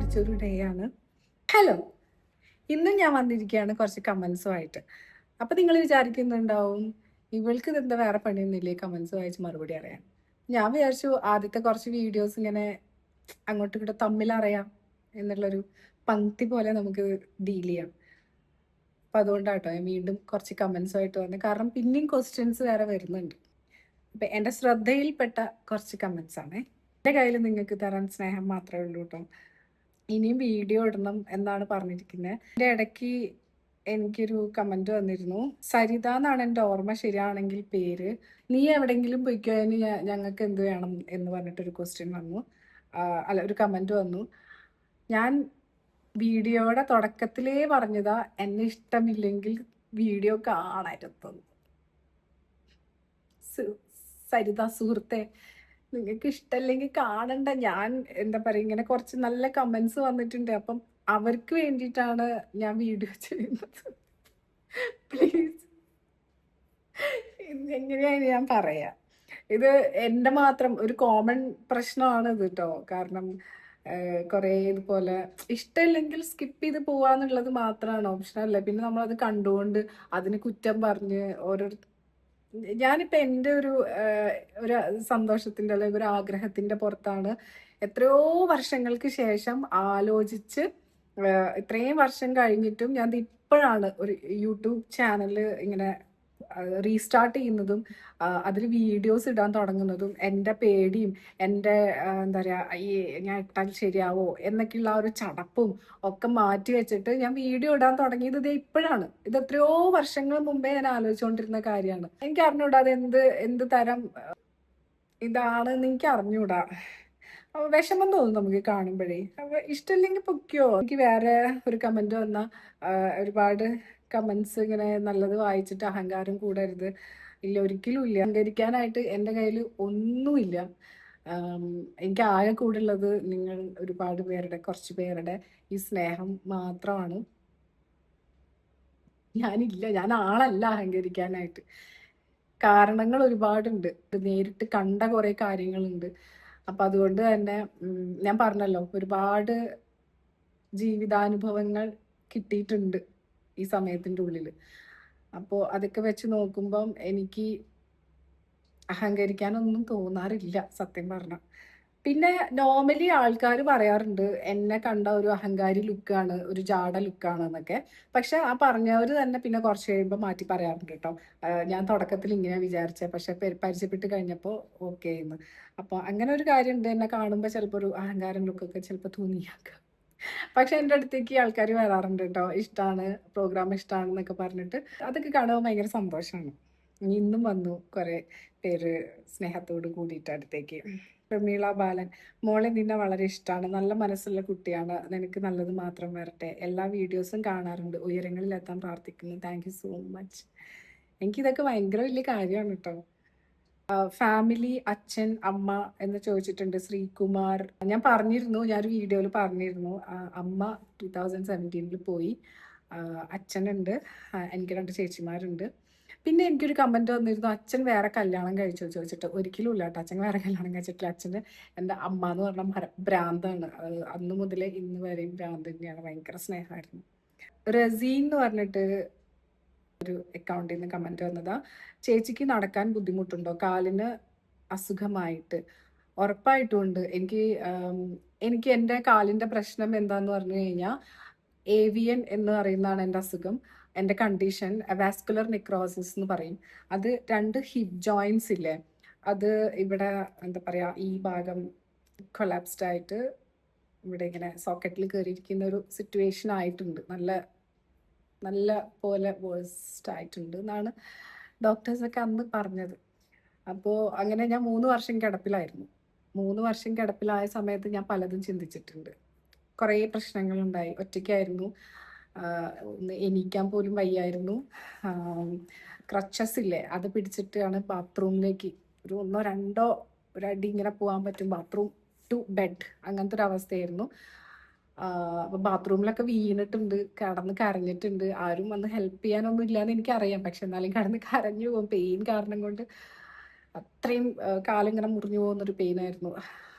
ആലോചിച്ചൊരു day ആണ്. Hello, ഇന്നും ഞാൻ വന്നിരിക്കുകയാണ് കുറച്ച് കമൻസുമായിട്ട്. അപ്പം നിങ്ങൾ വിചാരിക്കുന്നുണ്ടാവും, ഇവൾക്ക് ഇതെന്താ വേറെ പണിയൊന്നുമില്ലേ കമൻസ് വായിച്ച് മറുപടി അറിയാൻ. ഞാൻ വിചാരിച്ചു ആദ്യത്തെ കുറച്ച് വീഡിയോസ് ഇങ്ങനെ അങ്ങോട്ടും ഇങ്ങോട്ടും തമ്മിലറിയാം എന്നുള്ളൊരു പങ്ക്തി പോലെ നമുക്ക് ഡീൽ ചെയ്യാം. അപ്പം അതുകൊണ്ടാട്ടോ ഞാൻ വീണ്ടും കുറച്ച് കമൻസുമായിട്ട് വന്നത്. കാരണം പിന്നെയും ക്വസ്റ്റ്യൻസ് വേറെ വരുന്നുണ്ട്. അപ്പം എൻ്റെ ശ്രദ്ധയിൽപ്പെട്ട കുറച്ച് കമൻസ് ആണേ. എൻ്റെ കയ്യിൽ നിങ്ങൾക്ക് തരാൻ സ്നേഹം മാത്രമേ ഉള്ളൂ കേട്ടോ. ഇനിയും വീഡിയോ ഇടണം എന്നാണ് പറഞ്ഞിരിക്കുന്നത്. എൻ്റെ ഇടയ്ക്ക് എനിക്കൊരു കമൻറ്റ് വന്നിരുന്നു. സരിത എന്നാണ് എൻ്റെ ഓർമ്മ ശരിയാണെങ്കിൽ പേര്. നീ എവിടെയെങ്കിലും പോയിക്കോ, അതിന് ഞങ്ങൾക്ക് എന്ത് വേണം എന്ന് പറഞ്ഞിട്ടൊരു ക്വസ്റ്റ്യൻ വന്നു. അല്ല, ഒരു കമൻറ്റ് വന്നു. ഞാൻ വീഡിയോയുടെ തുടക്കത്തിലേ പറഞ്ഞതാ, എന്നെ ഇഷ്ടമില്ലെങ്കിൽ വീഡിയോ കാണരുതെന്ന്. സരിത സുഹൃത്തെ, നിങ്ങൾക്ക് ഇഷ്ടമല്ലെങ്കിൽ കാണണ്ട. ഞാൻ എന്താ പറയുക, ഇങ്ങനെ കുറച്ച് നല്ല കമൻസ് വന്നിട്ടുണ്ട്. അപ്പം അവർക്ക് വേണ്ടിയിട്ടാണ് ഞാൻ വീഡിയോ ചെയ്യുന്നത്. പ്ലീസ്, എങ്ങനെയാണ് ഞാൻ പറയാ, ഇത് എൻ്റെ മാത്രം ഒരു കോമൺ പ്രശ്നമാണ് ഇത് കേട്ടോ. കാരണം കുറേ ഇതുപോലെ ഇഷ്ടമില്ലെങ്കിൽ സ്കിപ്പ് ചെയ്ത് പോവാന്നുള്ളത് മാത്രമാണ് ഓപ്ഷനല്ല. പിന്നെ നമ്മളത് കണ്ടുകൊണ്ട് അതിന് കുറ്റം പറഞ്ഞ് ഞാനിപ്പോൾ എൻ്റെ ഒരു സന്തോഷത്തിൻ്റെ അല്ലെങ്കിൽ ഒരു ആഗ്രഹത്തിൻ്റെ പുറത്താണ് എത്രയോ വർഷങ്ങൾക്ക് ശേഷം ആലോചിച്ച് ഇത്രയും വർഷം കഴിഞ്ഞിട്ടും ഞാൻ ഇപ്പോഴാണ് ഒരു യൂട്യൂബ് ചാനൽ ഇങ്ങനെ റീസ്റ്റാർട്ട് ചെയ്യുന്നതും അതിൽ വീഡിയോസ് ഇടാൻ തുടങ്ങുന്നതും. എൻ്റെ പേടിയും എൻ്റെ എന്താ പറയുക, ഈ ഞാൻ ഇട്ടാൽ ശരിയാവോ എന്നൊക്കെയുള്ള ആ ഒരു ചടപ്പും ഒക്കെ മാറ്റി വെച്ചിട്ട് ഞാൻ വീഡിയോ ഇടാൻ തുടങ്ങിയത് ഇത് ഇപ്പോഴാണ്. ഇത് എത്രയോ വർഷങ്ങൾ മുമ്പേ ഞാൻ ആലോചിച്ചുകൊണ്ടിരുന്ന കാര്യമാണ്. എനിക്ക് അറിഞ്ഞൂടാ അത് എന്ത് തരം ഇതാണെന്ന് എനിക്ക് അറിഞ്ഞൂടാ. വിഷമം തോന്നും നമുക്ക് കാണുമ്പോഴേ. അപ്പൊ ഇഷ്ടമില്ലെങ്കിൽ പൊക്കിയോ. എനിക്ക് വേറെ ഒരു കമന്റ് വന്ന ഒരുപാട് കമന്റ്സ് ഇങ്ങനെ നല്ലത് വായിച്ചിട്ട് അഹങ്കാരം കൂടരുത്. ഇല്ല, ഒരിക്കലും ഇല്ല. അഹങ്കരിക്കാനായിട്ട് എൻ്റെ കയ്യിൽ ഒന്നുമില്ല. എനിക്ക് ആകെ കൂടുള്ളത് നിങ്ങൾ ഒരുപാട് പേരുടെ, കുറച്ച് പേരുടെ ഈ സ്നേഹം മാത്രമാണ്. ഞാൻ ആളല്ല അഹങ്കരിക്കാനായിട്ട്. കാരണങ്ങൾ ഒരുപാടുണ്ട്. നേരിട്ട് കണ്ട കുറെ കാര്യങ്ങളുണ്ട്. അപ്പൊ അതുകൊണ്ട് തന്നെ ഞാൻ പറഞ്ഞല്ലോ, ഒരുപാട് ജീവിതാനുഭവങ്ങൾ കിട്ടിയിട്ടുണ്ട് ഈ സമയത്തിൻ്റെ ഉള്ളിൽ. അപ്പോൾ അതൊക്കെ വെച്ച് നോക്കുമ്പം എനിക്ക് അഹങ്കരിക്കാനൊന്നും തോന്നാറില്ല സത്യം പറഞ്ഞാൽ. പിന്നെ നോർമലി ആൾക്കാർ പറയാറുണ്ട് എന്നെ കണ്ട ഒരു അഹങ്കാരി ലുക്കാണ്, ഒരു ജാട ലുക്കാണ് എന്നൊക്കെ. പക്ഷെ ആ പറഞ്ഞവർ തന്നെ പിന്നെ കുറച്ച് കഴിയുമ്പോൾ മാറ്റി പറയാറുണ്ട് കേട്ടോ. ഞാൻ തുടക്കത്തിൽ ഇങ്ങനെ വിചാരിച്ചത്, പക്ഷെ പരിചയപ്പെട്ട് കഴിഞ്ഞപ്പോൾ ഓക്കെ എന്ന്. അപ്പോൾ അങ്ങനെ ഒരു കാര്യമുണ്ട്. എന്നെ കാണുമ്പോൾ ചിലപ്പോൾ ഒരു അഹങ്കാരം ലുക്കൊക്കെ ചിലപ്പോൾ തോന്നിയാക്കാം. പക്ഷെ എൻ്റെ അടുത്തേക്ക് ആൾക്കാർ വരാറുണ്ട് കേട്ടോ. ഇഷ്ടമാണ്, പ്രോഗ്രാം ഇഷ്ടമാണെന്നൊക്കെ പറഞ്ഞിട്ട്. അതൊക്കെ കാണുമ്പോൾ ഭയങ്കര സന്തോഷമാണ്. ഇന്നും വന്നു കുറേ പേര് സ്നേഹത്തോട് കൂടിയിട്ട് അടുത്തേക്ക്. പ്രമീള ബാലൻ, മോളെ നിന്നെ വളരെ ഇഷ്ടമാണ്, നല്ല മനസ്സുള്ള കുട്ടിയാണ്, നിനക്ക് നല്ലത് മാത്രം വരട്ടെ, എല്ലാ വീഡിയോസും കാണാറുണ്ട്, ഉയരങ്ങളിൽ എത്താൻ പ്രാർത്ഥിക്കുന്നു, താങ്ക് യു സോ മച്ച്. എനിക്കിതൊക്കെ ഭയങ്കര വലിയ കാര്യമാണ് കേട്ടോ. ഫാമിലി, അച്ഛൻ, അമ്മ എന്ന് ചോദിച്ചിട്ടുണ്ട് ശ്രീകുമാർ. ഞാൻ പറഞ്ഞിരുന്നു, ഞാനൊരു വീഡിയോയിൽ പറഞ്ഞിരുന്നു, അമ്മ 2017 പോയി. അച്ഛനുണ്ട്, എനിക്ക് 2 ചേച്ചിമാരുണ്ട്. പിന്നെ എനിക്കൊരു കമൻറ്റ് വന്നിരുന്നു, അച്ഛൻ വേറെ കല്യാണം കഴിച്ചോ ചോദിച്ചിട്ട്. ഒരിക്കലും ഇല്ല കേട്ടോ, അച്ഛൻ വേറെ കല്യാണം കഴിച്ചിട്ടില്ല. അച്ഛന് എൻ്റെ അമ്മ എന്ന് പറഞ്ഞാൽ ഭ്രാന്താണ്. അന്ന് മുതലേ ഇന്ന് വരെയും ഭ്രാന്ത് തന്നെയാണ്. ഭയങ്കര സ്നേഹമായിരുന്നു. റസീൻ എന്ന് പറഞ്ഞിട്ട് ഒരു അക്കൗണ്ടിൽ നിന്ന് കമൻറ്റ് വന്നതാ. ചേച്ചിക്ക് നടക്കാൻ ബുദ്ധിമുട്ടുണ്ടോ കാലിന് അസുഖമായിട്ട്? ഉറപ്പായിട്ടും ഉണ്ട്. എനിക്ക് എൻ്റെ കാലിൻ്റെ പ്രശ്നം എന്താന്ന് പറഞ്ഞു കഴിഞ്ഞാൽ ഏവിയൻ എന്ന് പറയുന്നതാണ് എൻ്റെ അസുഖം. എൻ്റെ കണ്ടീഷൻ വാസ്കുലർ നെക്രോസിസ് എന്ന് പറയും. അത് 2 ഹിപ്പ് ജോയിൻസ് ഇല്ലേ, അത് ഇവിടെ എന്താ പറയുക, ഈ ഭാഗം കൊളാപ്സ്ഡ് ആയിട്ട് ഇവിടെ ഇങ്ങനെ സോക്കറ്റിൽ കയറിയിരിക്കുന്ന ഒരു സിറ്റുവേഷൻ ആയിട്ടുണ്ട്. നല്ല നല്ല പോലെ വേഴ്സ്റ്റ് ആയിട്ടുണ്ട് എന്നാണ് ഡോക്ടേഴ്സൊക്കെ അന്ന് പറഞ്ഞത്. അപ്പോൾ അങ്ങനെ ഞാൻ 3 വർഷം കിടപ്പിലായിരുന്നു. 3 വർഷം കിടപ്പിലായ സമയത്ത് ഞാൻ പലതും ചിന്തിച്ചിട്ടുണ്ട്. കുറേ പ്രശ്നങ്ങളുണ്ടായി. ഒറ്റയ്ക്കായിരുന്നു. ഒന്ന് എണീക്കാൻ പോലും വയ്യായിരുന്നു. ക്രച്ചസ് ഇല്ലേ, അത് പിടിച്ചിട്ടാണ് ബാത്റൂമിലേക്ക് ഒരു 1 2 ഒരടി ഇങ്ങനെ പോകാൻ പറ്റും. ബാത്റൂം ടു ബെഡ് അങ്ങനത്തെ ഒരു അവസ്ഥയായിരുന്നു. അപ്പോൾ ബാത്റൂമിലൊക്കെ വീണിട്ടുണ്ട്, കിടന്ന് കരഞ്ഞിട്ടുണ്ട്. ആരും വന്ന് ഹെൽപ്പ് ചെയ്യാനൊന്നും ഇല്ലയെന്ന് എനിക്കറിയാം. പക്ഷെ എന്നാലും കിടന്ന് കരഞ്ഞു പോകും പെയിൻ കാരണം കൊണ്ട്. അത്രയും കാലിങ്ങനെ മുറിഞ്ഞു പോകുന്നൊരു പെയിനായിരുന്നു.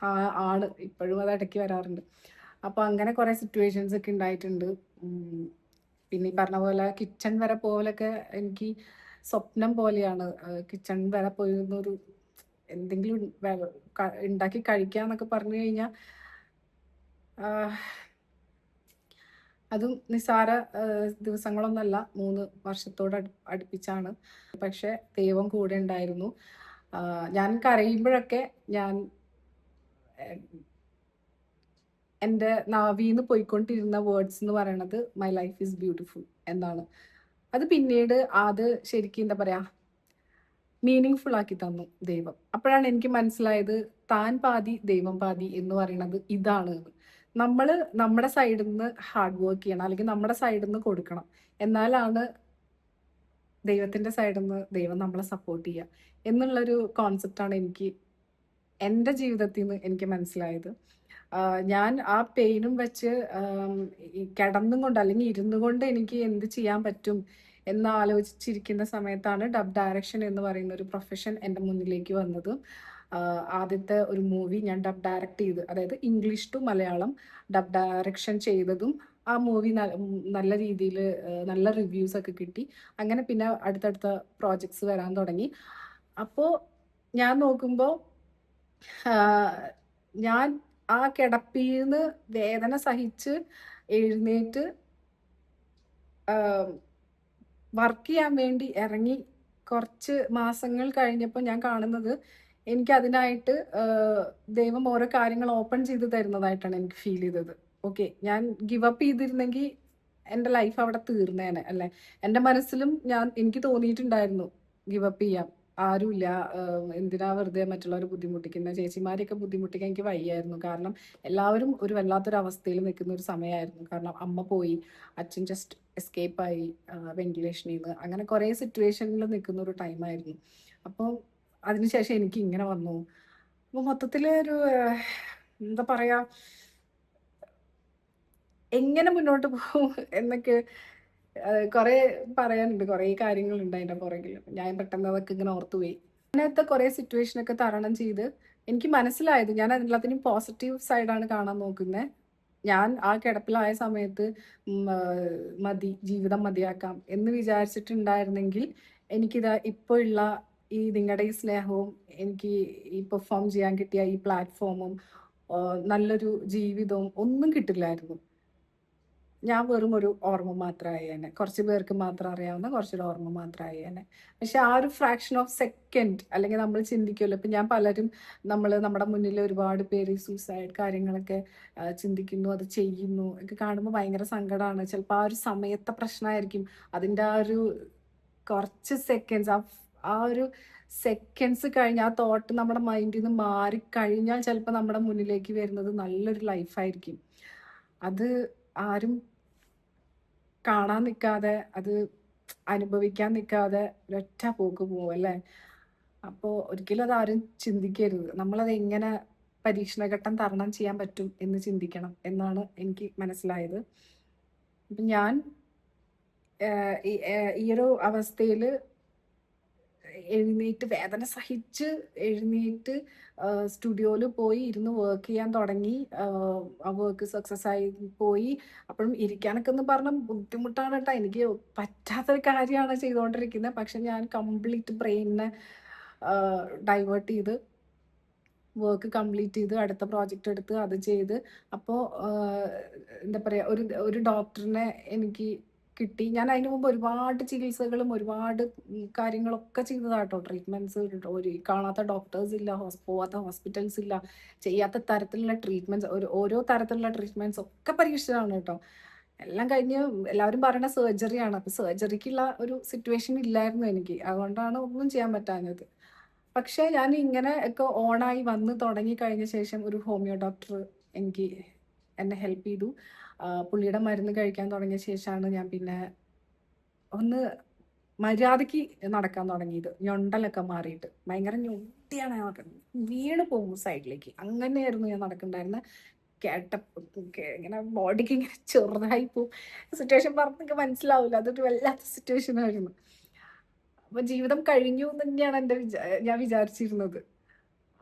ആണ്, ഇപ്പോഴും അത് ഇടയ്ക്ക് വരാറുണ്ട്. അപ്പോൾ അങ്ങനെ കുറേ സിറ്റുവേഷൻസ് ഒക്കെ ഉണ്ടായിട്ടുണ്ട്. പിന്നെ ഈ പറഞ്ഞ പോലെ കിച്ചൺ വരെ പോലൊക്കെ എനിക്ക് സ്വപ്നം പോലെയാണ്. കിച്ചൺ വരെ പോയിരുന്നൊരു എന്തെങ്കിലും ഉണ്ടാക്കി കഴിക്കാന്നൊക്കെ പറഞ്ഞു കഴിഞ്ഞാൽ അതും നിസ്സാര ദിവസങ്ങളൊന്നല്ല, 3 വർഷത്തോട് അടുപ്പിച്ചാണ്. പക്ഷെ ദൈവം കൂടെ ഉണ്ടായിരുന്നു. ഞാൻ കരയുമ്പോഴൊക്കെ ഞാൻ എൻ്റെ നാവിന്ന് പോയിക്കൊണ്ടിരുന്ന വേർഡ്സ് എന്ന് പറയണത് മൈ ലൈഫ് ഈസ് ബ്യൂട്ടിഫുൾ എന്നാണ്. അത് പിന്നീട് അത് ശരിക്കും എന്താ പറയാ, മീനിങ് ഫുൾ ആക്കി തന്നു ദൈവം. അപ്പോഴാണ് എനിക്ക് മനസ്സിലായത് താൻ പാതി ദൈവം പാതി എന്ന് പറയുന്നത് ഇതാണ്. നമ്മൾ നമ്മുടെ സൈഡിൽ നിന്ന് ഹാർഡ് വർക്ക് ചെയ്യണം, അല്ലെങ്കിൽ നമ്മുടെ സൈഡിൽ നിന്ന് കൊടുക്കണം. എന്നാലാണ് ദൈവത്തിന്റെ സൈഡിൽ നിന്ന് ദൈവം നമ്മളെ സപ്പോർട്ട് ചെയ്യുക എന്നുള്ളൊരു കോൺസെപ്റ്റാണ് എനിക്ക് എൻ്റെ ജീവിതത്തിൽ നിന്ന് എനിക്ക് മനസ്സിലായത്. ഞാൻ ആ പെയിനും വെച്ച് കിടന്നും കൊണ്ട് അല്ലെങ്കിൽ ഇരുന്നു കൊണ്ട് എനിക്ക് എന്ത് ചെയ്യാൻ പറ്റും എന്ന് ആലോചിച്ചിരിക്കുന്ന സമയത്താണ് ഡബ് ഡയറക്ഷൻ എന്ന് പറയുന്ന ഒരു പ്രൊഫഷൻ എൻ്റെ മുന്നിലേക്ക് വന്നത്. ആദ്യത്തെ ഒരു മൂവി ഞാൻ ഡബ് ഡയറക്റ്റ് ചെയ്ത്, അതായത് English to Malayalam dub direction ചെയ്തതും ആ മൂവി നല്ല രീതിയിൽ നല്ല റിവ്യൂസ് ഒക്കെ കിട്ടി. അങ്ങനെ പിന്നെ അടുത്തടുത്ത പ്രോജക്ട്സ് വരാൻ തുടങ്ങി. അപ്പോൾ ഞാൻ നോക്കുമ്പോൾ ഞാൻ ആ കിടപ്പിന്ന് വേദന സഹിച്ച് എഴുന്നേറ്റ് വർക്ക് ചെയ്യാൻ വേണ്ടി ഇറങ്ങി കുറച്ച് മാസങ്ങൾ കഴിഞ്ഞപ്പോൾ ഞാൻ കാണുന്നത് എനിക്ക് അതിനായിട്ട് ദൈവം ഓരോ കാര്യങ്ങൾ ഓപ്പൺ ചെയ്ത് തരുന്നതായിട്ടാണ് എനിക്ക് ഫീൽ ചെയ്തത്. ഓക്കെ, ഞാൻ ഗിവ് അപ്പ് ചെയ്തിരുന്നെങ്കിൽ എൻ്റെ ലൈഫ് അവിടെ തീർന്നേനെ അല്ലേ. എൻ്റെ മനസ്സിലും എനിക്ക് തോന്നിയിട്ടുണ്ടായിരുന്നു ഗിവ് അപ്പ് ചെയ്യാം, ആരുമില്ല, എന്തിനാ വെറുതെ മറ്റുള്ളവർ ബുദ്ധിമുട്ടിക്കുന്ന, ചേച്ചിമാരെയൊക്കെ ബുദ്ധിമുട്ടിക്കാൻ എനിക്ക് വയ്യായിരുന്നു. കാരണം എല്ലാവരും ഒരു വല്ലാത്തൊരു അവസ്ഥയിൽ നിൽക്കുന്ന ഒരു സമയമായിരുന്നു. കാരണം അമ്മ പോയി, അച്ഛൻ ജസ്റ്റ് എസ്കേപ്പായി വെന്റിലേഷനിൽ നിന്ന്, അങ്ങനെ കുറേ സിറ്റുവേഷനിൽ നിൽക്കുന്ന ഒരു ടൈമായിരുന്നു. അപ്പോൾ അതിനുശേഷം എനിക്ക് ഇങ്ങനെ വന്നു. അപ്പോൾ മൊത്തത്തിൽ ഒരു എന്താ പറയാ, എങ്ങനെ മുന്നോട്ട് പോകും എന്നൊക്കെ കുറെ പറയാനുണ്ട്, കുറെ കാര്യങ്ങളുണ്ട് അതിന്റെ പുറകിൽ. ഞാൻ പെട്ടെന്ന് അതൊക്കെ ഇങ്ങനെ ഓർത്തുപോയി. അങ്ങനത്തെ കുറെ സിറ്റുവേഷനൊക്കെ തരണം ചെയ്ത് എനിക്ക് മനസ്സിലായത്, ഞാൻ എല്ലാത്തിനും പോസിറ്റീവ് സൈഡാണ് കാണാൻ നോക്കുന്നത്. ഞാൻ ആ കിടപ്പിലായ സമയത്ത് മതി, ജീവിതം മതിയാക്കാം എന്ന് വിചാരിച്ചിട്ടുണ്ടായിരുന്നെങ്കിൽ എനിക്കിതാ ഇപ്പോൾ ഉള്ള ഈ നിങ്ങളുടെ ഈ സ്നേഹവും എനിക്ക് ഈ പെർഫോം ചെയ്യാൻ കിട്ടിയ ഈ പ്ലാറ്റ്ഫോമും നല്ലൊരു ജീവിതവും ഒന്നും കിട്ടില്ലായിരുന്നു. ഞാൻ വെറും ഒരു ഓർമ്മ മാത്രമായി തന്നെ, കുറച്ച് പേർക്ക് മാത്രം അറിയാവുന്ന കുറച്ചൊരു ഓർമ്മ മാത്രമായി തന്നെ. പക്ഷെ ആ ഒരു ഫ്രാക്ഷൻ ഓഫ് സെക്കൻഡ്, അല്ലെങ്കിൽ നമ്മൾ ചിന്തിക്കുമല്ലോ, ഇപ്പം ഞാൻ പലരും നമ്മുടെ മുന്നിൽ ഒരുപാട് പേര് സൂസൈഡ് കാര്യങ്ങളൊക്കെ ചിന്തിക്കുന്നു, അത് ചെയ്യുന്നു ഒക്കെ കാണുമ്പോൾ ഭയങ്കര സങ്കടമാണ്. ചിലപ്പോൾ ആ ഒരു സമയത്തെ പ്രശ്നമായിരിക്കും, അതിൻ്റെ ആ ഒരു കുറച്ച് സെക്കൻഡ്സ്, ആ ഒരു സെക്കൻഡ്സ് കഴിഞ്ഞ് ആ തോട്ട് നമ്മുടെ മൈൻഡിൽ നിന്ന് മാറിക്കഴിഞ്ഞാൽ ചിലപ്പോൾ നമ്മുടെ മുന്നിലേക്ക് വരുന്നത് നല്ലൊരു ലൈഫായിരിക്കും. അത് ആരും കാണാൻ നിൽക്കാതെ, അത് അനുഭവിക്കാൻ നിൽക്കാതെ ഒരൊറ്റ പോക്ക് പോകും അല്ലേ. അപ്പോൾ ഒരിക്കലും അത് ആരും ചിന്തിക്കരുത്. നമ്മളത് എങ്ങനെ പരീക്ഷണഘട്ടം തരണം ചെയ്യാൻ പറ്റും എന്ന് ചിന്തിക്കണം എന്നാണ് എനിക്ക് മനസ്സിലായത്. അപ്പം ഞാൻ ഈ ഒരു അവസ്ഥയിൽ എഴുന്നേറ്റ് വേദന സഹിച്ച് എഴുന്നേറ്റ് സ്റ്റുഡിയോയിൽ പോയി ഇരുന്ന് വർക്ക് ചെയ്യാൻ തുടങ്ങി. ആ വർക്ക് സക്സസ് ആയി പോയി. അപ്പോഴും ഇരിക്കാനൊക്കെ എന്ന് പറഞ്ഞാൽ ബുദ്ധിമുട്ടാണ് കേട്ടോ, എനിക്ക് പറ്റാത്തൊരു കാര്യമാണ് ചെയ്തുകൊണ്ടിരിക്കുന്നത്. പക്ഷെ ഞാൻ കംപ്ലീറ്റ് ബ്രെയിനിനെ ഡൈവേർട്ട് ചെയ്ത് വർക്ക് കംപ്ലീറ്റ് ചെയ്ത് അടുത്ത പ്രോജക്റ്റ് എടുത്ത് അത് ചെയ്ത്. അപ്പോൾ എന്താ പറയുക, ഒരു ഡോക്ടറിനെ എനിക്ക് കിട്ടി. ഞാൻ അതിന് മുമ്പ് ഒരുപാട് ചികിത്സകളും ഒരുപാട് കാര്യങ്ങളൊക്കെ ചെയ്തതാട്ടോ. ട്രീറ്റ്മെന്റ്സ്, ഒരു കാണാത്ത ഡോക്ടേഴ്സ് ഇല്ല, പോവാത്ത ഹോസ്പിറ്റൽസ് ഇല്ല, ചെയ്യാത്ത തരത്തിലുള്ള ട്രീറ്റ്മെന്റ്സ്, ഓരോ തരത്തിലുള്ള ട്രീറ്റ്മെന്റ്സ് ഒക്കെ പരീക്ഷിച്ചതാണ് കേട്ടോ. എല്ലാം കഴിഞ്ഞ് എല്ലാവരും പറയുന്ന സർജറിയാണ്. അപ്പം സർജറിക്കുള്ള ഒരു സിറ്റുവേഷൻ ഇല്ലായിരുന്നു എനിക്ക്, അതുകൊണ്ടാണ് ഒന്നും ചെയ്യാൻ പറ്റാഞ്ഞത്. പക്ഷേ ഞാൻ ഇങ്ങനെ ഒക്കെ ഓണായി വന്ന് തുടങ്ങി കഴിഞ്ഞ ശേഷം ഒരു ഹോമിയോ ഡോക്ടർ എന്നെ ഹെൽപ്പ് ചെയ്തു. പുള്ളിയുടെ മരുന്ന് കഴിക്കാൻ തുടങ്ങിയ ശേഷമാണ് ഞാൻ പിന്നെ ഒന്ന് മര്യാദയ്ക്ക് നടക്കാൻ തുടങ്ങിയത്. ഞൊണ്ടലൊക്കെ മാറിയിട്ട് ഭയങ്കര ഞൊണ്ടിയാണ് ഞാൻ നടക്കുന്നത്, വീണ് പോകും സൈഡിലേക്ക്, അങ്ങനെയായിരുന്നു ഞാൻ നടക്കണ്ടായിരുന്നത്. ഇങ്ങനെ ബോഡിക്ക് ഇങ്ങനെ ചെറുതായി പോവും. സിറ്റുവേഷൻ പറഞ്ഞെനിക്ക് മനസ്സിലാവില്ല, അതൊരു വല്ലാത്ത സിറ്റുവേഷൻ ആയിരുന്നു. അപ്പൊ ജീവിതം കഴിഞ്ഞു എന്ന് തന്നെയാണ് ഞാൻ വിചാരിച്ചിരുന്നത്.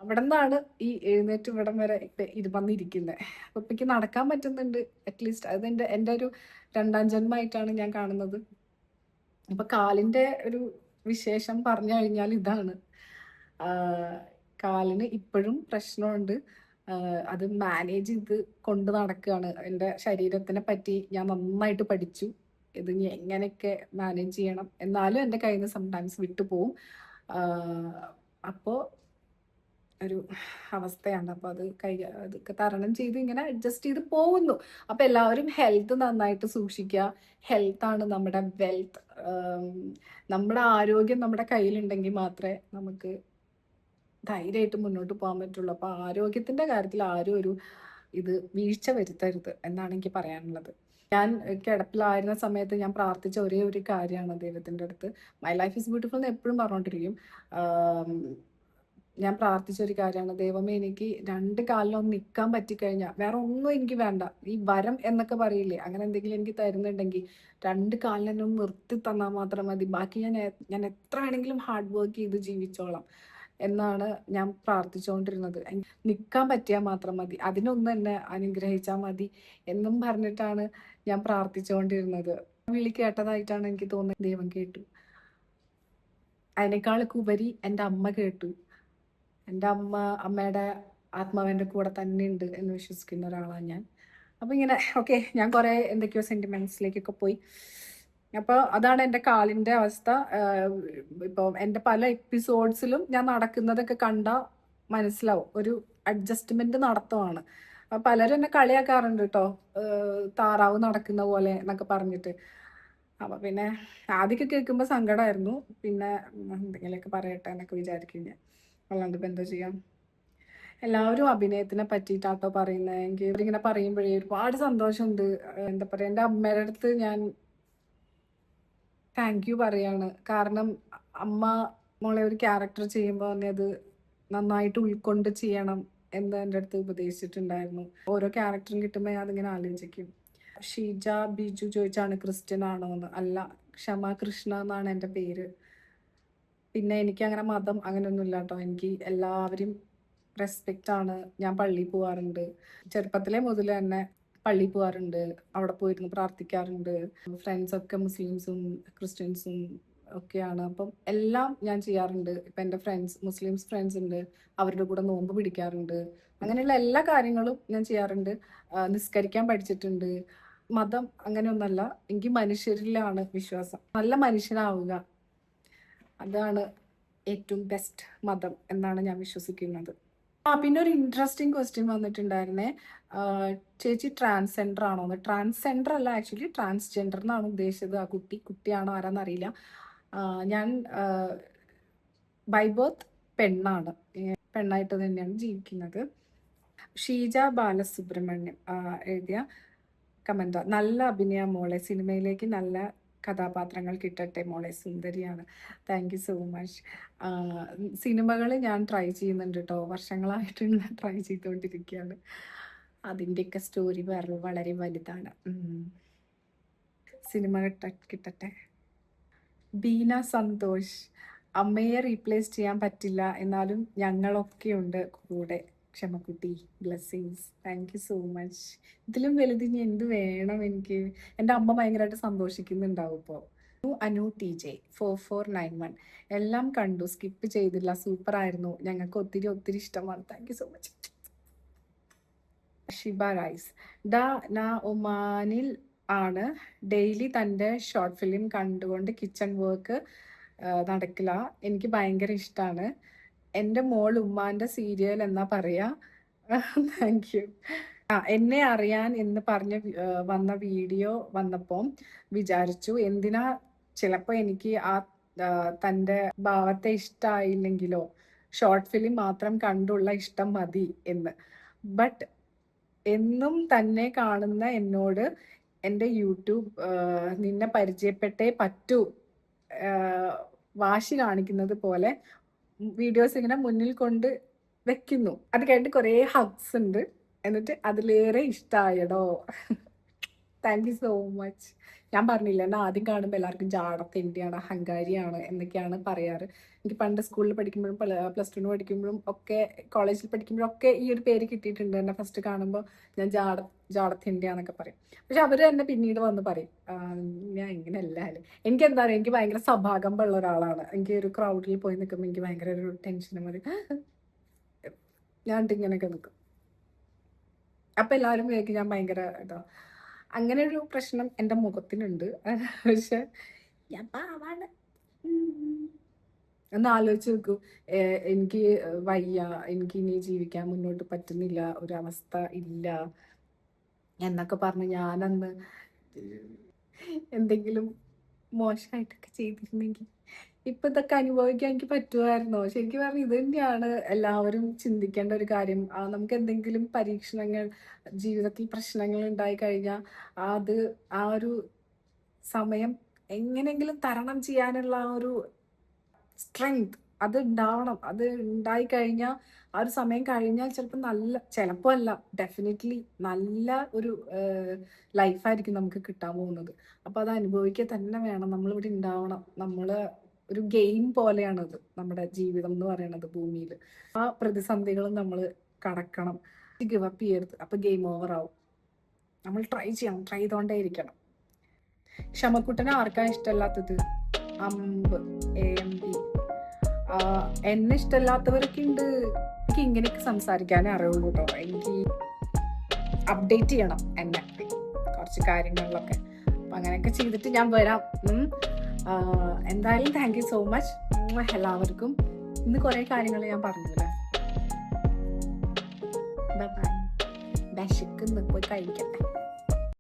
അവിടെ നിന്നാണ് ഈ എഴുന്നേറ്റ് ഇവിടം വരെ ഇത് വന്നിരിക്കുന്നത്. അപ്പൊ ഇപ്പൊ എനിക്ക് നടക്കാൻ പറ്റുന്നുണ്ട് അറ്റ്ലീസ്റ്റ്. അത് എൻ്റെ ഒരു രണ്ടാം ജന്മമായിട്ടാണ് ഞാൻ കാണുന്നത്. അപ്പൊ കാലിന്റെ ഒരു വിശേഷം പറഞ്ഞു കഴിഞ്ഞാൽ ഇതാണ്. കാലിന് ഇപ്പോഴും പ്രശ്നമുണ്ട്. അത് മാനേജ് ചെയ്ത് കൊണ്ട് നടക്കുകയാണ്. എൻ്റെ ശരീരത്തിനെ പറ്റി ഞാൻ നന്നായിട്ട് പഠിച്ചു. ഇത് ഇനി എങ്ങനെയൊക്കെ മാനേജ് ചെയ്യണം. എന്നാലും എൻ്റെ കയ്യിൽ നിന്ന് സംടൈംസ് വിട്ടുപോകും. അപ്പോൾ ഒരു അവസ്ഥയാണ്. അപ്പോൾ അതൊക്കെ തരണം ചെയ്ത് ഇങ്ങനെ അഡ്ജസ്റ്റ് ചെയ്ത് പോകുന്നു. അപ്പോൾ എല്ലാവരും ഹെൽത്ത് നന്നായിട്ട് സൂക്ഷിക്കുക. ഹെൽത്താണ് നമ്മുടെ വെൽത്ത്. നമ്മുടെ ആരോഗ്യം നമ്മുടെ കയ്യിലുണ്ടെങ്കിൽ മാത്രമേ നമുക്ക് ധൈര്യമായിട്ട് മുന്നോട്ട് പോകാൻ പറ്റുള്ളൂ. അപ്പോൾ ആരോഗ്യത്തിൻ്റെ കാര്യത്തിൽ ആരും ഒരു വീഴ്ച വരുത്തരുത് എന്നാണ് എനിക്ക് പറയാനുള്ളത്. ഞാൻ കിടപ്പിലായിരുന്ന സമയത്ത് ഞാൻ പ്രാർത്ഥിച്ച ഒരേ ഒരു കാര്യമാണ് ദൈവത്തിൻ്റെ അടുത്ത്. മൈ ലൈഫ് ഈസ് ബ്യൂട്ടിഫുൾ എന്ന് എപ്പോഴും പറഞ്ഞുകൊണ്ടിരിക്കും. ഞാൻ പ്രാർത്ഥിച്ച ഒരു കാര്യമാണ്, ദൈവമേ എനിക്ക് 2 കാലിലൊന്ന് നിൽക്കാൻ പറ്റിക്കഴിഞ്ഞാൽ വേറെ ഒന്നും എനിക്ക് വേണ്ട. ഈ വരം എന്നൊക്കെ പറയില്ലേ, അങ്ങനെ എന്തെങ്കിലും എനിക്ക് തരുന്നുണ്ടെങ്കിൽ 2 കാലിനെ ഒന്ന് നിർത്തി തന്നാൽ മാത്രം മതി. ബാക്കി ഞാൻ എത്ര വേണമെങ്കിലും ഹാർഡ് വർക്ക് ചെയ്ത് ജീവിച്ചോളാം എന്നാണ് ഞാൻ പ്രാർത്ഥിച്ചുകൊണ്ടിരുന്നത്. നിൽക്കാൻ പറ്റിയാൽ മാത്രം മതി, അതിനൊന്നും എന്നെ അനുഗ്രഹിച്ചാൽ മതി എന്നും പറഞ്ഞിട്ടാണ് ഞാൻ പ്രാർത്ഥിച്ചുകൊണ്ടിരുന്നത്. വിളി കേട്ടതായിട്ടാണ് എനിക്ക് തോന്നുന്നത്. ദൈവം കേട്ടു. അതിനേക്കാളൊക്കെ ഉപരി എൻ്റെ അമ്മ കേട്ടു. എൻ്റെ അമ്മയുടെ ആത്മാവിൻ്റെ കൂടെ തന്നെ ഉണ്ട് എന്ന് വിശ്വസിക്കുന്ന ഒരാളാണ് ഞാൻ. അപ്പോൾ ഇങ്ങനെ ഓക്കെ, ഞാൻ കുറേ എന്തൊക്കെയോ സെൻറ്റിമെൻറ്റ്സിലേക്കൊക്കെ പോയി. അപ്പോൾ അതാണ് എൻ്റെ കാലിൻ്റെ അവസ്ഥ. ഇപ്പോൾ എൻ്റെ പല എപ്പിസോഡ്സിലും ഞാൻ നടക്കുന്നതൊക്കെ കണ്ടാൽ മനസ്സിലാവും, ഒരു അഡ്ജസ്റ്റ്മെൻറ്റ് നടത്തുവാണ്. പലരും എന്നെ കളിയാക്കാറുണ്ട് കേട്ടോ, താറാവ് നടക്കുന്ന പോലെ എന്നൊക്കെ പറഞ്ഞിട്ട്. അപ്പോൾ പിന്നെ ആദ്യമൊക്കെ കേൾക്കുമ്പോൾ സങ്കടമായിരുന്നു. പിന്നെ എന്തെങ്കിലുമൊക്കെ പറയട്ടെ എന്നൊക്കെ വിചാരിക്കും ഞാൻ. അല്ലാണ്ട് ഇപ്പം എന്താ ചെയ്യാം. എല്ലാവരും അഭിനയത്തിനെ പറ്റിയിട്ടാട്ടോ പറയുന്നത്. എനിക്ക് ഇവരിങ്ങനെ പറയുമ്പോഴേ ഒരുപാട് സന്തോഷമുണ്ട്. എന്താ പറയുക, എൻ്റെ അമ്മയുടെ അടുത്ത് ഞാൻ താങ്ക് യു പറയാണ്. കാരണം അമ്മ മോളെ ഒരു ക്യാരക്ടർ ചെയ്യുമ്പോൾ തന്നെ അത് നന്നായിട്ട് ഉൾക്കൊണ്ട് ചെയ്യണം എന്ന് എൻ്റെ അടുത്ത് ഉപദേശിച്ചിട്ടുണ്ടായിരുന്നു. ഓരോ ക്യാരക്ടറും കിട്ടുമ്പോൾ ഞാൻ അതിങ്ങനെ ആലോചിക്കും. ഷീജ ബിജു ചോദിച്ചാണ് ക്രിസ്ത്യൻ ആണോ എന്ന്. അല്ല, ക്ഷമ കൃഷ്ണ എന്നാണ് എൻ്റെ പേര്. പിന്നെ എനിക്ക് അങ്ങനെ മതം അങ്ങനെയൊന്നുമില്ല കേട്ടോ. എനിക്ക് എല്ലാവരും റെസ്പെക്റ്റ് ആണ്. ഞാൻ പള്ളിയിൽ പോകാറുണ്ട്. ചെറുപ്പത്തിലെ മുതൽ തന്നെ പള്ളിയിൽ പോകാറുണ്ട്. അവിടെ പോയിരുന്ന് പ്രാർത്ഥിക്കാറുണ്ട്. ഫ്രണ്ട്സൊക്കെ മുസ്ലിംസും ക്രിസ്ത്യൻസും ഒക്കെയാണ്. അപ്പം എല്ലാം ഞാൻ ചെയ്യാറുണ്ട്. ഇപ്പം എൻ്റെ മുസ്ലിംസ് ഫ്രണ്ട്സ് ഉണ്ട്, അവരുടെ കൂടെ നോമ്പ് പിടിക്കാറുണ്ട്. അങ്ങനെയുള്ള എല്ലാ കാര്യങ്ങളും ഞാൻ ചെയ്യാറുണ്ട്. നിസ്കരിക്കാൻ പഠിച്ചിട്ടുണ്ട്. മതം അങ്ങനെയൊന്നല്ല, എനിക്ക് മനുഷ്യരിലാണ് വിശ്വാസം. നല്ല മനുഷ്യനാവുക, അതാണ് ഏറ്റവും ബെസ്റ്റ് മതം എന്നാണ് ഞാൻ വിശ്വസിക്കുന്നത്. പിന്നെ ഒരു ഇൻട്രസ്റ്റിംഗ് ക്വസ്റ്റ്യൻ വന്നിട്ടുണ്ടായിരുന്നേ, ചേച്ചി ട്രാൻസ്ജെൻഡർ ആണോ എന്ന്. ട്രാൻസ്ജെൻഡർ അല്ല, ആക്ച്വലി ട്രാൻസ്ജെൻഡർ എന്നാണ് ഉദ്ദേശിച്ചത്. ആ കുട്ടിയാണോ ആരാന്നറിയില്ല. ഞാൻ ബൈ ബർത്ത് പെണ്ണാണ്, പെണ്ണായിട്ട് തന്നെയാണ് ജീവിക്കുന്നത്. ഷീജ ബാലസുബ്രഹ്മണ്യം എഴുതിയ കമൻറ്റ്, നല്ല അഭിനയ മോളെ, സിനിമയിലേക്ക് നല്ല കഥാപാത്രങ്ങൾ കിട്ടട്ടെ മോളെ, സുന്ദരിയാണ്. Thank you so much. സിനിമകൾ ഞാൻ ട്രൈ ചെയ്യുന്നുണ്ട് കേട്ടോ, വർഷങ്ങളായിട്ട് ഞാൻ ട്രൈ ചെയ്തുകൊണ്ടിരിക്കുകയാണ്. അതിൻ്റെയൊക്കെ സ്റ്റോറി വളരെ വലുതാണ്. സിനിമ കിട്ടട്ടെ. ബീന സന്തോഷ്, അമ്മയെ റീപ്ലേസ് ചെയ്യാൻ പറ്റില്ല, എന്നാലും ഞങ്ങളൊക്കെയുണ്ട് കൂടെ. ക്ഷമക്കുട്ടി, blessings. Thank you so much. ഇതിലും വലുത് ഇനി എന്ത് വേണം എനിക്ക്. എൻ്റെ അമ്മ ഭയങ്കരമായിട്ട് സന്തോഷിക്കുന്നുണ്ടാവും ഇപ്പോൾ. അനു TJ 4491, എല്ലാം കണ്ടു, സ്കിപ്പ് ചെയ്തില്ല, സൂപ്പർ ആയിരുന്നു, ഞങ്ങൾക്ക് ഒത്തിരി ഇഷ്ടമാണ്. Thank you so much. Shiba Rais, ഒമാനിൽ ആണ്. ഡെയിലി തൻ്റെ ഷോർട്ട് ഫിലിം കണ്ടുകൊണ്ട് കിച്ചൺ വർക്ക് നടക്കില്ല. എനിക്ക് ഭയങ്കര ഇഷ്ടമാണ്. എൻ്റെ മോൾ ഉമ്മാൻ്റെ സീരിയൽ എന്നാ പറയാ. Thank you. എന്നെ അറിയാൻ എന്ന് പറഞ്ഞ് വന്ന വീഡിയോ വന്നപ്പോൾ വിചാരിച്ചു, എന്തിനാ, ചിലപ്പോൾ എനിക്ക് തൻ്റെ ഭാവത്തെ ഇഷ്ടമായില്ലെങ്കിലോ, ഷോർട്ട് ഫിലിം മാത്രം കണ്ടുള്ള ഇഷ്ടം മതി എന്ന്. ബട്ട് എന്നും തന്നെ കാണുന്ന എന്നോട് എൻ്റെ യൂട്യൂബ് നിന്നെ പരിചയപ്പെട്ടേ പറ്റൂ വാശി കാണിക്കുന്നത് പോലെ വീഡിയോസ് ഇങ്ങനെ മുന്നിൽ കൊണ്ട് വെക്കുന്നു. അത് കേട്ട് കുറേ ഹഗ്സ് ഉണ്ട്. എന്നിട്ട് അതിലേറെ ഇഷ്ടമായടോ. Thank you so much. ഞാൻ പറഞ്ഞില്ല, എന്നെ ആദ്യം കാണുമ്പോൾ എല്ലാവർക്കും ജാടത്തിൻ്റെയാണ്, അഹങ്കാരിയാണ് എന്നൊക്കെയാണ് പറയാറ്. എനിക്ക് പണ്ട് സ്കൂളിൽ പഠിക്കുമ്പോഴും പ്ലസ് ടുവിന് പഠിക്കുമ്പോഴും ഒക്കെ കോളേജിൽ പഠിക്കുമ്പോഴും ഒക്കെ ഈ ഒരു പേര് കിട്ടിയിട്ടുണ്ട്. എന്നെ ഫസ്റ്റ് കാണുമ്പോൾ ഞാൻ ജാടത്തിൻ്റെയാന്നൊക്കെ പറയും. പക്ഷെ അവർ തന്നെ പിന്നീട് വന്ന് പറയും ഞാൻ ഇങ്ങനെയല്ല. എനിക്ക് എന്താ പറയുക, എനിക്ക് ഭയങ്കര സഭാകമ്പുള്ള ഒരാളാണ്. എനിക്ക് ഒരു ക്രൗഡിൽ പോയി നിൽക്കുമ്പോൾ എനിക്ക് ഭയങ്കര ഒരു ടെൻഷനും മതി. ഞാൻ ഇങ്ങനെയൊക്കെ നിൽക്കും. അപ്പം എല്ലാവരും വിചാരിക്കും ഞാൻ ഭയങ്കര ഇതാ. അങ്ങനെ ഒരു പ്രശ്നം എൻ്റെ മുഖത്തിനുണ്ട്. പക്ഷെ ഞാൻ പാവാണ്. ഒന്ന് ആലോചിച്ച് നോക്കൂ. എനിക്ക് വയ്യ, എനിക്ക് ഇനി ജീവിക്കാൻ മുന്നോട്ട് പറ്റുന്നില്ല, ഒരവസ്ഥ ഇല്ല എന്നൊക്കെ പറഞ്ഞ് ഞാനന്ന് എന്തെങ്കിലും മോശമായിട്ടൊക്കെ ചെയ്തിരുന്നെങ്കിൽ ഇപ്പൊ ഇതൊക്കെ അനുഭവിക്കാൻ എനിക്ക് പറ്റുമായിരുന്നോ? ശരിക്കും പറഞ്ഞാൽ ഇത് തന്നെയാണ് എല്ലാവരും ചിന്തിക്കേണ്ട ഒരു കാര്യം. നമുക്ക് എന്തെങ്കിലും പരീക്ഷണങ്ങൾ, ജീവിതത്തിൽ പ്രശ്നങ്ങൾ ഉണ്ടായി കഴിഞ്ഞാൽ അത് ആ ഒരു സമയം എങ്ങനെയെങ്കിലും തരണം ചെയ്യാനുള്ള ആ ഒരു സ്ട്രെങ്ത് അത് ഉണ്ടാവണം. അത് ഉണ്ടായി കഴിഞ്ഞാൽ ആ ഒരു സമയം കഴിഞ്ഞാൽ ചിലപ്പോൾ അല്ല, ഡെഫിനറ്റ്ലി നല്ല ഒരു ലൈഫായിരിക്കും നമുക്ക് കിട്ടാൻ പോകുന്നത്. അപ്പോൾ അത് അനുഭവിക്കുക തന്നെ വേണം. നമ്മളിവിടെ ഉണ്ടാവണം. നമ്മൾ ഒരു ഗെയിം പോലെയാണത് നമ്മുടെ ജീവിതം എന്ന് പറയുന്നത് ഭൂമിയിൽ. ആ പ്രതിസന്ധികളും നമ്മൾ കടക്കണം. ഗിവ് അപ്പ് ചെയ്യരുത്. അപ്പോൾ ഗെയിം ഓവർ ആവും. നമ്മൾ ട്രൈ ചെയ്യണം, ട്രൈ ചെയ്തുകൊണ്ടേ ഇരിക്കണം. ക്ഷമക്കുട്ടനെ ആർക്കാണ് ഇഷ്ടമല്ലാത്തത്? അമ്പ് AMB. എന്നെ ഇഷ്ടമല്ലാത്തവരൊക്കെ ഉണ്ട്. എനിക്ക് ഇങ്ങനെയൊക്കെ സംസാരിക്കാനേ അറിയുള്ളൂ കേട്ടോ. എനിക്ക് അപ്ഡേറ്റ് ചെയ്യണം എന്നെ കുറച്ച് കാര്യങ്ങളിലൊക്കെ. അപ്പം അങ്ങനെയൊക്കെ ചെയ്തിട്ട് ഞാൻ വരാം. എന്തായാലും താങ്ക് യു സോ മച്ച് എല്ലാവർക്കും. ഇന്ന് കുറേ കാര്യങ്ങൾ ഞാൻ പറഞ്ഞില്ലേ. Bye bye. വിശക്കുന്നു, പോയി കഴിക്കട്ടെ.